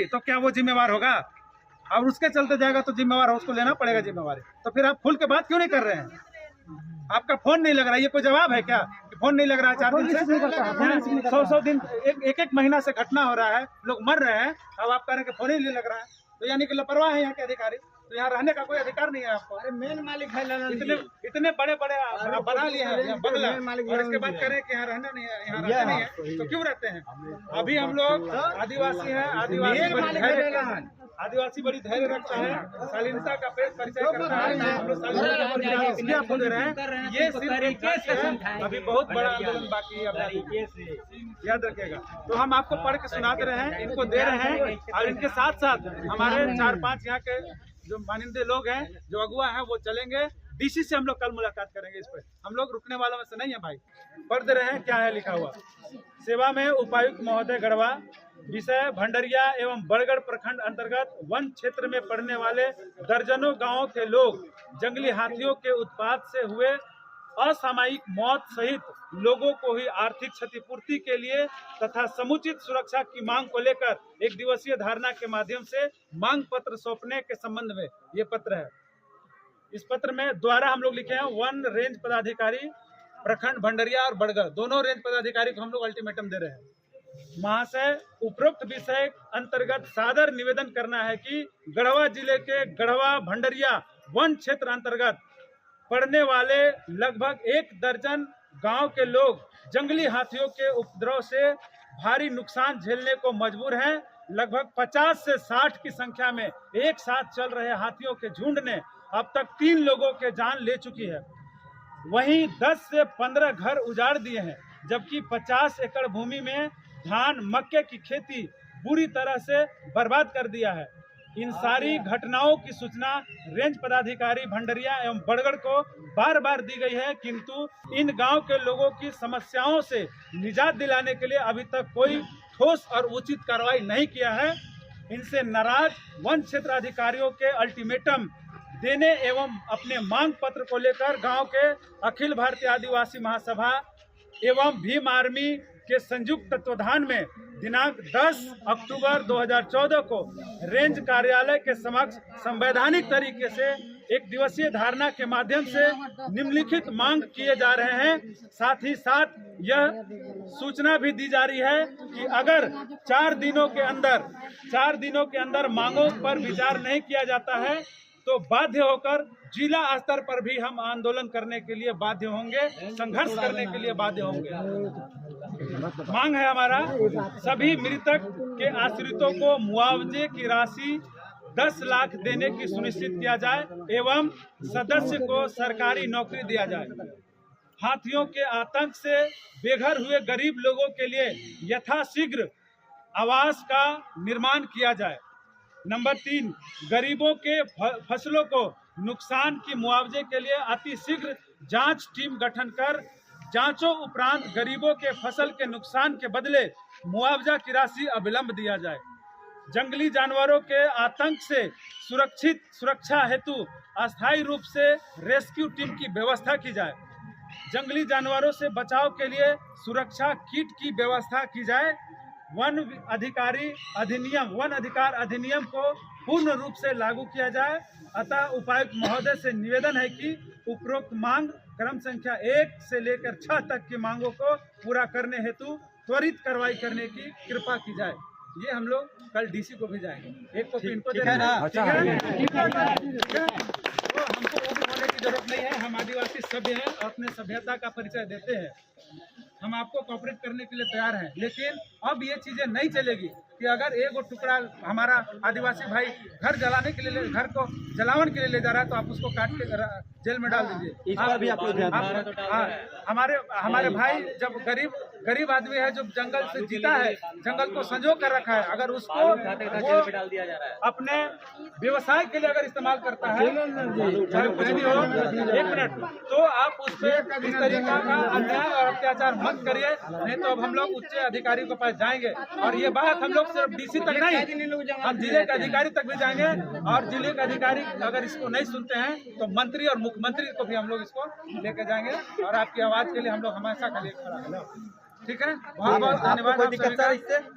तो क्या वो जिम्मेवार होगा? और उसके चलते जाएगा तो जिम्मेवार हो, उसको लेना पड़ेगा जिम्मेवारी। तो फिर आप खुल के बात क्यों नहीं कर रहे हैं? आपका फोन नहीं लग रहा, ये कोई जवाब है क्या? फोन नहीं लग रहा है 4 दिन से, 100 दिन, एक महीना से घटना हो रहा है, लोग मर रहे हैं, अब आप कह रहे हैं कि फोन ही नहीं लग रहा है। तो यानी कि लापरवाह है यहाँ के अधिकारी। तो यहाँ रहने का कोई अधिकार नहीं है आपको। अरे मेन मालिक है इतने बड़े बड़े बना लिए हैं बंगला, और इसके बाद करें कि यहाँ रहना नहीं है, यहाँ रहते नहीं है, तो क्यों रहते हैं? अभी हम लोग आदिवासी हैं, आदिवासी बड़ी धैर्य रखता है, शालीनता का परिचय करता है, हम लोग शालीनता को दे रहे हैं। ये सिर्फ अभी बहुत बड़ा आंदोलन बाकी है, याद रखिएगा। तो हम आपको पढ़ के सुना दे रहे हैं, इनको दे रहे हैं, और इनके साथ साथ हमारे 4-5 यहाँ के जो मानिंदे लोग हैं, जो अगुआ हैं, वो चलेंगे। डीसी से हम लोग कल मुलाकात करेंगे इस पर। हम लोग रुकने वालों में से नहीं है भाई। पढ़ दे रहे हैं क्या है लिखा हुआ। सेवा में उपायुक्त महोदय गढ़वा, विषय भंडरिया एवं बड़गढ़ प्रखंड अंतर्गत वन क्षेत्र में पड़ने वाले दर्जनों गांवों के लोग जंगली हाथियों के उत्पात से हुए असामयिक मौत सहित लोगों को हुई आर्थिक क्षतिपूर्ति के लिए तथा समुचित सुरक्षा की मांग को लेकर एक दिवसीय धारणा के माध्यम से मांग पत्र सौंपने के संबंध में ये पत्र है। इस पत्र में द्वारा हम लोग लिखे हैं वन रेंज पदाधिकारी प्रखंड भंडरिया और बड़गढ़, दोनों रेंज पदाधिकारी को हम लोग अल्टीमेटम दे रहे हैं। महाशय, उपरोक्त विषय अंतर्गत सादर निवेदन करना है कि गढ़वा जिले के गढ़वा भंडरिया वन क्षेत्र अंतर्गत पड़ने वाले लगभग 1 दर्जन गांव के लोग जंगली हाथियों के उपद्रव से भारी नुकसान झेलने को मजबूर हैं। लगभग 50 से 60 की संख्या में एक साथ चल रहे हाथियों के झुंड ने अब तक 3 लोगों के जान ले चुकी है। वहीं 10 से 15 घर उजाड़ दिए हैं, जबकि 50 एकड़ भूमि में धान मक्के की खेती बुरी तरह से बर्बाद कर दिया है। इन सारी घटनाओं की सूचना रेंज पदाधिकारी भंडरिया एवं बड़गढ़ को बार बार दी गई है, किंतु इन गांव के लोगों की समस्याओं से निजात दिलाने के लिए अभी तक कोई ठोस और उचित कार्रवाई नहीं किया है। इनसे नाराज वन क्षेत्र अधिकारियों के अल्टीमेटम देने एवं अपने मांग पत्र को लेकर गांव के अखिल भारतीय आदिवासी महासभा एवं भीम आर्मी के संयुक्त तत्वाधान में दिनांक 10 अक्टूबर 2014 को रेंज कार्यालय के समक्ष संवैधानिक तरीके से एक दिवसीय धारणा के माध्यम से निम्नलिखित मांग किए जा रहे हैं। साथ ही साथ यह सूचना भी दी जा रही है कि अगर 4 दिनों के अंदर मांगों पर विचार नहीं किया जाता है तो बाध्य होकर जिला स्तर पर भी हम आंदोलन करने के लिए बाध्य होंगे, संघर्ष करने के लिए बाध्य होंगे। मांग है हमारा, सभी मृतक के आश्रितों को मुआवजे की राशि 10 लाख देने की सुनिश्चित किया जाए एवं सदस्य को सरकारी नौकरी दिया जाए। हाथियों के आतंक से बेघर हुए गरीब लोगों के लिए यथाशीघ्र आवास का निर्माण किया जाए। नंबर 3, गरीबों के फसलों को नुकसान की मुआवजे के लिए अतिशीघ्र जांच टीम गठन कर जांचों उपरांत गरीबों के फसल के नुकसान के बदले मुआवजा की राशि अविलंब दिया जाए। जंगली जानवरों के आतंक से सुरक्षा हेतु अस्थायी रूप से रेस्क्यू टीम की व्यवस्था की जाए। जंगली जानवरों से बचाव के लिए सुरक्षा किट की व्यवस्था की जाए। वन अधिकार अधिनियम को पूर्ण रूप से लागू किया जाए। अतः उपायुक्त महोदय से निवेदन है कि उपरोक्त मांग क्रम संख्या 1 से लेकर 6 तक की मांगों को पूरा करने हेतु त्वरित कार्रवाई करने की कृपा की जाए। ये हम लोग कल डीसी को भी जाएंगे। एक कॉपी इनको देना है, ठीक है? तो हमको वो भी बोलने की जरूरत नहीं है, हम आदिवासी सभ्य हैं, अपने सभ्यता का परिचय देते हैं। हम आपको कॉपरेट करने के लिए तैयार हैं, लेकिन अब ये चीजें नहीं चलेगी कि अगर एक टुकड़ा हमारा आदिवासी भाई घर जलाने के लिए, घर को जलावन के लिए ले जा रहा है तो आप उसको काट के जेल में डाल दीजिए। हमारे भाई जब गरीब आदमी है, जो जंगल से जीता है, जंगल को संजो कर रखा है, अगर उसको वो अपने व्यवसाय के लिए अगर इस्तेमाल करता है, चाहे कुछ भी हो, 1 मिनट, तो आप उस पर इस तरीका का अन्याय और अत्याचार मत करिए। नहीं तो अब हम लोग उच्च अधिकारी के पास जाएंगे, और ये बात हम लोग सिर्फ डीसी तक नहीं, हम जिले के अधिकारी तक भी जाएंगे, और जिले के अधिकारी अगर इसको नहीं सुनते हैं तो मंत्री और मुख्यमंत्री को भी हम लोग इसको लेके जाएंगे, और आपकी आवाज के लिए हम लोग हमेशा के लिए खड़ा है। ठीक है, बहुत बहुत धन्यवाद।